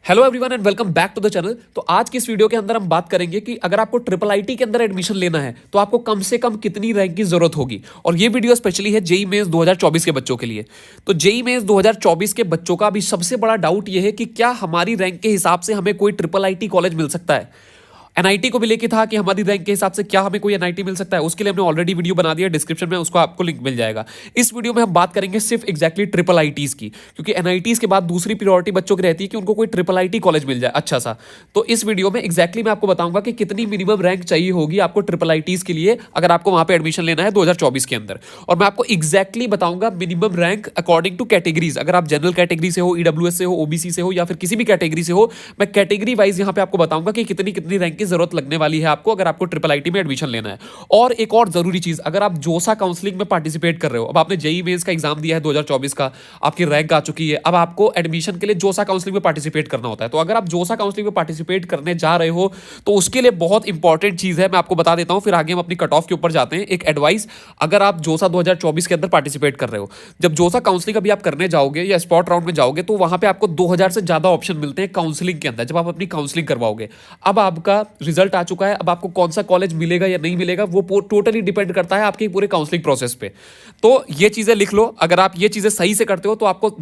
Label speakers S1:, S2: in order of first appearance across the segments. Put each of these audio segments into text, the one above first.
S1: Hello everyone and welcome back to the channel. तो आज की इस वीडियो के अंदर हम बात करेंगे कि अगर आपको ट्रिपल आईटी के अंदर एडमिशन लेना है तो आपको कम से कम कितनी रैंक की जरूरत होगी। और ये वीडियो स्पेशली है जेईई मेंस 2024 के बच्चों के लिए। तो जेईई मेंस 2024 के बच्चों का अभी सबसे बड़ा डाउट ये है कि क्या हमारी रैंक के हिसाब से हमें कोई ट्रिपल आईटी कॉलेज मिल सकता है। एनआईटी को भी लेके था कि हमारी रैंक के हिसाब से क्या हमें कोई एनआईटी मिल सकता है। उसके लिए हमने ऑलरेडी वीडियो बना दिया, डिस्क्रिप्शन में उसको आपको लिंक मिल जाएगा। इस वीडियो में हम बात करेंगे सिर्फ एग्जैक्टली ट्रिपल आईटीज की, क्योंकि एनआईटीज के बाद दूसरी प्रायोरिटी बच्चों की रहती है कि उनको कोई ट्रिपल आईटी कॉलेज मिल जाए अच्छा सा। तो इस वीडियो में एग्जैक्टली मैं आपको बताऊंगा कि कितनी मिनिमम रैंक चाहिए होगी आपको ट्रिपल आईटीज के लिए अगर आपको वहां पर एडमिशन लेना है 2024 के अंदर। और मैं आपको एग्जैक्टली बताऊंगा minimum rank according two categories. अगर आप जनरल कैटेगरी से हो, ईडब्ल्यूएस से हो, ओबीसी से हो या फिर किसी भी कैटेगरी से हो, मैं कैटेगरी वाइज यहां पे आपको बताऊंगा कि कितनी कितनी रैंक की जरूरत लगने वाली है आपको अगर आपको ट्रिपल आईटी में एडमिशन लेना है। और एक और जरूरी चीज, अगर आप जोसा काउंसलिंग में पार्टिसिपेट कर रहे हो, अब आपने जेईई मेंस का एग्जाम दिया है 2024 का, आपकी रैंक आ चुकी है, अब आपको एडमिशन के लिए जोसा काउंसलिंग में पार्टिसिपेट करना होता है। तो अगर आप जोसा काउंसलिंग में पार्टिसिपेट करने जा रहे हो तो उसके लिए बहुत इंपॉर्टेंट चीज है, मैं आपको बता देता हूं, फिर आगे हम अपनी कट ऑफ के ऊपर जाते हैं। एक एडवाइस, अगर आप जोसा 2024 के अंदर पार्टिसिपेट कर रहे हो, जब जोसा काउंसलिंग अभी आप करने जाओगे या स्पॉट राउंड में जाओगे तो वहां पे आपको 2000 से ज्यादा ऑप्शन मिलते हैं काउंसलिंग के अंदर जब आप अपनी काउंसलिंग करवाओगे। अब आपका रिजल्ट आ चुका है, अब आपको कौन सा कॉलेज मिलेगा या नहीं मिलेगा वो टोटली डिपेंड करता है आपके पूरे काउंसलिंग प्रोसेस पे। तो ये चीजें लिख लो, अगर आप ये चीजें सही से करते हो तो आपको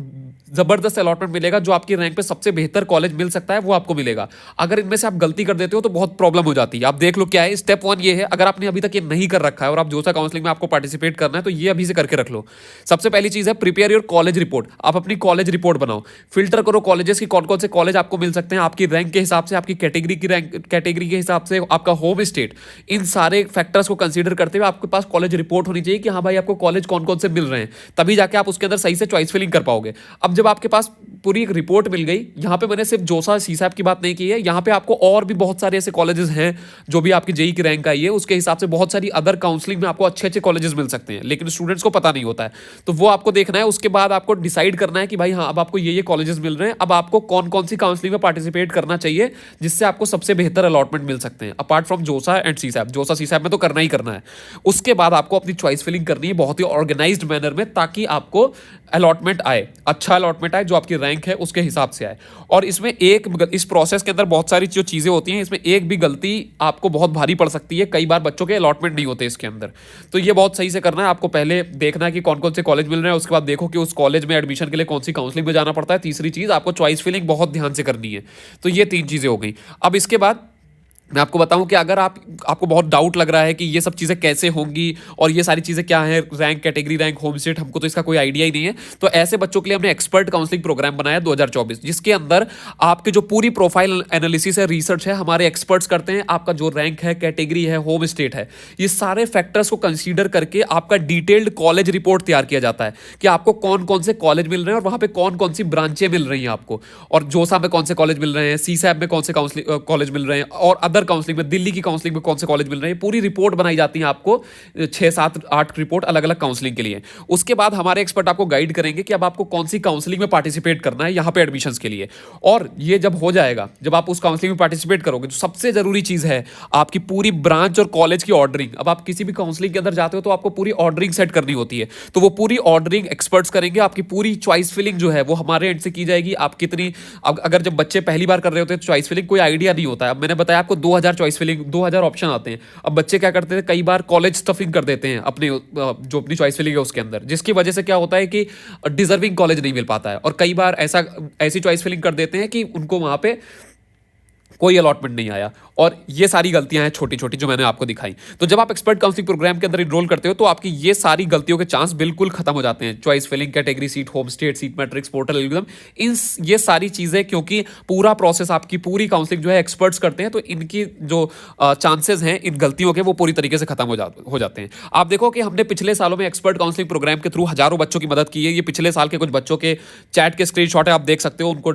S1: जबरदस्त अलॉटमेंट मिलेगा। जो आपकी रैंक पे सबसे बेहतर कॉलेज मिल सकता है वो आपको मिलेगा। अगर इनमें से आप गलती कर देते हो तो बहुत प्रॉब्लम हो जाती है। आप देख लो क्या है। स्टेप 1 ये है, अगर आपने अभी तक ये नहीं कर रखा है और आप जोसा काउंसलिंग में आपको पार्टिसिपेट करना है तो ये अभी से करके रख लो। सबसे पहली चीज है प्रिपेयर योर कॉलेज रिपोर्ट। आप अपनी कॉलेज रिपोर्ट बनाओ, फिल्टर करो कॉलेजेस की कौन कौन से कॉलेज आपको मिल सकते हैं आपकी रैंक के हिसाब से, आपकी कैटेगरी की रैंक कैटेगरी के हिसाब से, आपका होम स्टेट, इन सारे फैक्टर्स को कंसीडर करते हुए आपके पास कॉलेज रिपोर्ट होनी चाहिए कि हाँ भाई आपको कॉलेज कौन कौन से मिल रहे हैं। तभी जाके आप उसके अंदर सही से चॉइस फिलिंग कर पाओगे। अब जब आपके पास पूरी एक रिपोर्ट मिल गई, यहां पे मैंने सिर्फ जोसा सीसैप की बात नहीं की है, यहां पे आपको और भी बहुत सारे ऐसे कॉलेजेस हैं जो भी आपकी जेईई की रैंक आई है उसके हिसाब से बहुत सारी अदर काउंसलिंग में आपको अच्छे अच्छे कॉलेजेस मिल सकते हैं, लेकिन स्टूडेंट्स को पता नहीं होता है। तो वो आपको देखना है, उसके बाद आपको डिसाइड करना है कि भाई हाँ अब आपको ये कॉलेजेस मिल रहे हैं, अब आपको कौन कौन सी काउंसलिंग में पार्टिसिपेट करना चाहिए जिससे आपको सबसे बेहतर अलॉटमेंट मिल सकते हैं अपार्ट फ्रॉम जोसा एंड सीसैप। जोसा सीसैप में तो करना ही करना है। उसके बाद आपको अपनी चॉइस फिलिंग करनी है बहुत ही ऑर्गेनाइज्ड मैनर में, ताकि आपको अलॉटमेंट आए, अच्छा अलॉटमेंट आए जो आपकी रैंक है उसके हिसाब से आए। और इसमें इस प्रोसेस के अंदर बहुत सारी जो चीजें होती हैं, इसमें एक भी गलती आपको बहुत भारी पड़ सकती है। कई बार बच्चों के अलॉटमेंट नहीं होते इसके अंदर, तो ये बहुत सही से करना है। आपको पहले देखना है कि कौन कौन से कॉलेज मिल रहे हैं, उसके बाद देखो कि उस कॉलेज में एडमिशन के लिए कौन सी काउंसलिंग में जाना पड़ता है। तीसरी चीज, आपको चॉइस फिलिंग बहुत ध्यान से करनी है। तो ये 3 चीजें हो गई। अब इसके बाद मैं आपको बताऊं कि अगर आपको बहुत डाउट लग रहा है कि ये सब चीज़ें कैसे होंगी और ये सारी चीज़ें क्या हैं, rank, category rank, home state, हमको तो इसका कोई आइडिया ही नहीं है, तो ऐसे बच्चों के लिए हमने एक्सपर्ट काउंसलिंग प्रोग्राम बनाया 2024, जिसके अंदर आपके जो पूरी प्रोफाइल एनालिसिस है, रिसर्च है, हमारे एक्सपर्ट्स करते हैं। आपका जो रैंक है, कैटेगरी है, होम स्टेट है, ये सारे फैक्टर्स को कंसीडर करके आपका डिटेल्ड कॉलेज रिपोर्ट तैयार किया जाता है कि आपको कौन कौन से कॉलेज मिल रहे हैं और वहाँ पे कौन कौन सी ब्रांचें मिल रही हैं आपको, और जोसा में कौन से कॉलेज मिल रहे हैं, सीसैप में कौन से कॉलेज मिल रहे हैं, और अदर काउंसलिंग में दिल्ली की काउंसलिंग में कौन से कॉलेज मिल रहे हैं। पूरी रिपोर्ट बनाई जाती है आपको, 6, 7, 8 रिपोर्ट अलग अलग काउंसलिंग के लिए। उसके बाद हमारे एक्सपर्ट आपको गाइड करेंगे कि अब आपको कौन सी काउंसलिंग में पार्टिसिपेट करना है यहाँ पे एडमिशंस के लिए। और ये जब हो जाएगा, जब आप उस काउंसलिंग में पार्टिसिपेट करोगे, तो सबसे जरूरी चीज है आपकी पूरी ब्रांच और कॉलेज की ऑर्डरिंग। अब आप किसी भी काउंसलिंग के अंदर जाते हो तो आपको पूरी ऑर्डरिंग सेट करनी होती है, तो वो पूरी ऑर्डरिंग एक्सपर्ट्स करेंगे। आपकी पूरी चॉइस फिलिंग जो है वो हमारे एंड से की जाएगी। आप कितनी, अगर जब बच्चे पहली बार कर रहे होते हैं तो चॉइस फिलिंग कोई आइडिया नहीं होता है। अब मैंने बताया आपको 2000 चॉइस फिलिंग, 2000 ऑप्शन आते हैं। अब बच्चे क्या करते हैं, कई बार कॉलेज स्टफिंग कर देते हैं अपने जो अपनी चॉइस फिलिंग है उसके अंदर, जिसकी वजह से क्या होता है कि डिजर्विंग कॉलेज नहीं मिल पाता है। और कई बार ऐसी चॉइस फिलिंग कर देते हैं कि उनको वहां पे कोई अलॉटमेंट नहीं आया। और ये सारी गलतियां हैं छोटी छोटी जो मैंने आपको दिखाई। तो जब आप एक्सपर्ट काउंसलिंग प्रोग्राम के अंदर इनरोल करते हो तो आपकी ये सारी गलतियों के चांस बिल्कुल खत्म हो जाते हैं। Choice filling, category, seat, home state, seat matrix, portal algorithm, ये सारी चीजें, क्योंकि पूरा प्रोसेस आपकी पूरी काउंसलिंग जो है एक्सपर्ट्स करते हैं, तो इनकी जो चांसेस हैं इन गलतियों के वो पूरी तरीके से खत्म हो जाते हैं। आप देखो कि हमने पिछले सालों में एक्सपर्ट काउंसलिंग प्रोग्राम के थ्रू हजारों बच्चों की मदद की है। ये पिछले साल के कुछ बच्चों के चैट के स्क्रीनशॉट है, आप देख सकते हो। उनको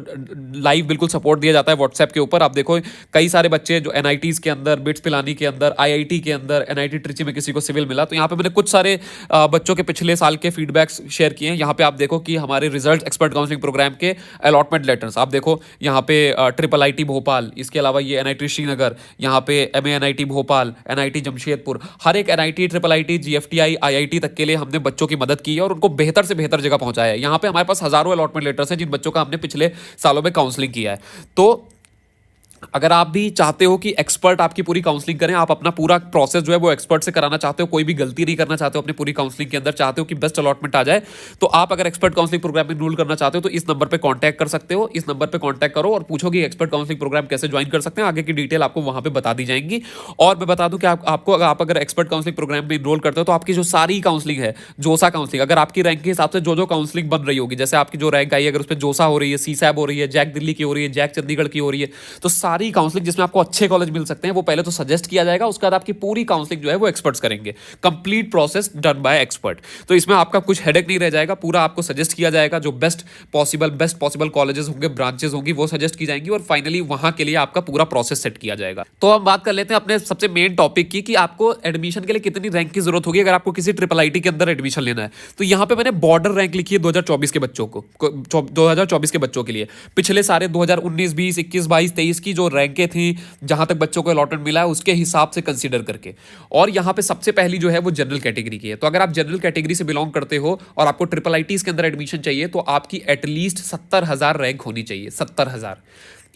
S1: लाइव बिल्कुल सपोर्ट दिया जाता है व्हाट्सएप के ऊपर। आप देखो कई सारे बच्चे जो तो एनआईटीज के अंदर, बिट्स पिलानी के अंदर, आईआईटी के अंदर, एनआईटी ट्रिची में किसी को सिविल मिला। तो यहाँ पे मैंने कुछ सारे बच्चों के पिछले साल के फीडबैक्स शेयर किए हैं। यहाँ पे आप देखो कि हमारे रिजल्ट एक्सपर्ट काउंसलिंग प्रोग्राम के अलॉटमेंट लेटर्स आप देखो, यहाँ पे ट्रिपल आईटी भोपाल, इसके अलावा ये एनआईटी श्रीनगर, यहाँ पे एमएएनआईटी भोपाल, एनआईटी जमशेदपुर, हर एक NIT, triple IT, GFTI, IIT तक के लिए हमने बच्चों की मदद की है और उनको बेहतर से बेहतर जगह पहुंचाया है। यहाँ पे हमारे पास हजारों अलॉटमेंट लेटर्स हैं जिन बच्चों का हमने पिछले सालों में काउंसलिंग किया है। तो अगर आप भी चाहते हो कि एक्सपर्ट आपकी पूरी काउंसलिंग करें, आप अपना पूरा प्रोसेस जो है वो एक्सपर्ट से कराना चाहते हो, कोई भी गलती नहीं करना चाहते हो अपनी पूरी काउंसलिंग के अंदर, चाहते हो कि बेस्ट अलॉटमेंट आ जाए, तो आप अगर एक्सपर्ट काउंसलिंग प्रोग्राम में एनरोल करना चाहते हो तो इस नंबर पे कांटेक्ट कर सकते हो। इस नंबर पे कांटेक्ट करो और पूछो कि एक्सपर्ट काउंसलिंग प्रोग्राम कैसे ज्वाइन कर सकते हैं। आगे की डिटेल आपको वहां पे बता दी जाएंगी। और मैं बता दूं कि आप अगर एक्सपर्ट काउंसलिंग प्रोग्राम में एनरोल करते हो तो आपकी जो सारी काउंसलिंग है, जोसा काउंसलिंग, अगर आपकी रैंक के हिसाब से जो काउंसलिंग बन रही होगी, जैसे आपकी जो रैंक आई है, अगर उस पर जोसा हो रही है, सीसैब हो रही है, जैक दिल्ली की हो रही है, जैक चंडीगढ़ की हो रही है, तो सारी काउंसलिंग जिसमें आपको अच्छे कॉलेज मिल सकते हैं वो पहले तो सजेस्ट किया जाएगा, उसके बाद आपकी पूरी काउंसलिंग जो है वो एक्सपर्ट्स करेंगे। Complete process done by expert. तो इसमें आपका कुछ हेडेक नहीं रह जाएगा, पूरा आपको सजेस्ट किया जाएगा, जो बेस्ट पॉसिबल कॉलेजेस होंगे, ब्रांचेस होंगी, वो सजेस्ट की जाएंगी और फाइनली वहां के लिए आपका पूरा प्रोसेस सेट किया जाएगा। तो हम बात कर लेते हैं अपने सबसे मेन टॉपिक की कि आपको एडमिशन के लिए कितनी रैंक की जरूरत होगी अगर आपको किसी ट्रिपल आईटी के अंदर एडमिशन लेना है। तो यहां पे मैंने बॉर्डर रैंक लिखी है 2024 के बच्चों को, 2024 के बच्चों के लिए। पिछले सारे 2019, 20, 21, 22, 23 की जो रैंकें थी, जहां तक बच्चों को अलॉटमेंट मिला है, उसके हिसाब से कंसीडर करके। और यहां पे सबसे पहली जो है वो जनरल कैटेगरी की है। तो अगर आप जनरल कैटेगरी से बिलोंग करते हो और आपको ट्रिपल आईटीज के अंदर एडमिशन चाहिए तो आपकी एटलीस्ट 70,000 रैंक होनी चाहिए, 70,000।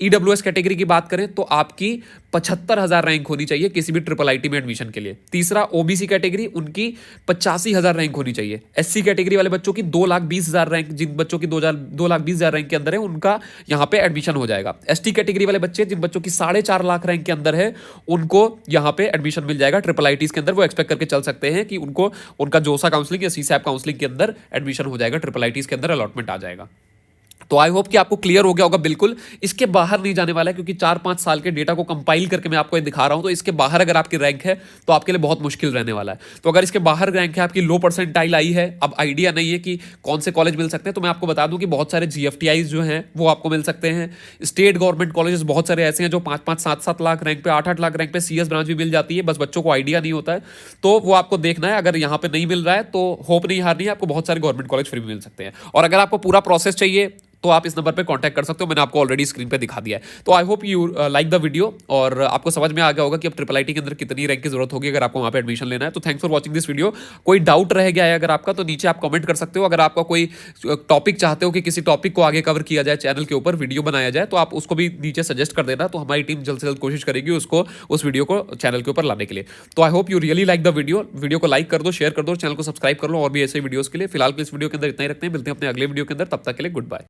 S1: ईडब्ल्यूएस कैटेगरी की बात करें तो आपकी 75,000 रैंक होनी चाहिए किसी भी ट्रिपल आईटी में एडमिशन के लिए। तीसरा ओबीसी कैटेगरी, उनकी 85,000 रैंक होनी चाहिए। एससी कैटेगरी वाले बच्चों की 2,20,000 रैंक, जिन बच्चों की 2,20,000 रैंक के अंदर है उनका यहां पे एडमिशन हो जाएगा। एसटी कैटेगरी वाले बच्चे जिन बच्चों की 4.5 लाख रैंक के अंदर है उनको यहां पे एडमिशन मिल जाएगा ट्रिपल आईटीज के अंदर। वो एक्सपेक्ट करके चल सकते हैं कि उनको उनका जोसा काउंसलिंग या सीसैप काउंसलिंग के अंदर एडमिशन हो जाएगा, ट्रिपल आईटीज के अंदर अलॉटमेंट आ जाएगा। तो आई होप कि आपको क्लियर हो गया होगा। बिल्कुल इसके बाहर नहीं जाने वाला है, क्योंकि 4-5 साल के डेटा को कंपाइल करके मैं आपको ये दिखा रहा हूं। तो इसके बाहर अगर आपकी रैंक है तो आपके लिए बहुत मुश्किल रहने वाला है। तो अगर इसके बाहर रैंक है, आपकी लो परसेंटाइल आई है, अब आइडिया नहीं है कि कौन से कॉलेज मिल सकते हैं, तो मैं आपको बता दूं कि बहुत सारे जीएफटीआईज जो हैं वो आपको मिल सकते हैं। स्टेट गवर्नमेंट कॉलेजेस बहुत सारे ऐसे हैं जो 5-5, 7-7 लाख रैंक पे, 8-8 लाख रैंक पे सीएस ब्रांच भी मिल जाती है, बस बच्चों को आइडिया नहीं होता है। तो वो आपको देखना है। अगर यहाँ पे नहीं मिल रहा है तो होप नहीं हारनी है, आपको बहुत सारे गवर्नमेंट कॉलेज फ्री में मिल सकते हैं। और अगर आपको पूरा प्रोसेस चाहिए तो आप इस नंबर पे कांटेक्ट कर सकते हो, मैंने आपको ऑलरेडी स्क्रीन पे दिखा दिया है। तो I hope you like the video और आपको समझ में आ गया होगा कि अब ट्रिपल आईटी के अंदर कितनी रैंक की जरूरत होगी अगर आपको वहां पे एडमिशन लेना है। तो thanks for watching this video. कोई डाउट रह गया है अगर आपका तो नीचे आप कमेंट कर सकते हो। अगर आपका कोई टॉपिक चाहते हो कि किसी टॉपिक को आगे कवर किया जाए, चैनल के ऊपर वीडियो बनाया जाए, तो आप उसको भी नीचे सजेस्ट कर देना, तो हमारी टीम जल्द से जल्द कोशिश करेगी उसको, उस वीडियो को चैनल के ऊपर लाने के लिए। तो I hope you really like the video को लाइक कर दो, शेयर कर दो, चैनल को सब्सक्राइब कर लो और भी ऐसे वीडियोस के लिए। फिलहाल के इस वीडियो के अंदर इतना ही रखते हैं, मिलते हैं अपने अगले वीडियो के अंदर। तब तक के लिए गुड बाय।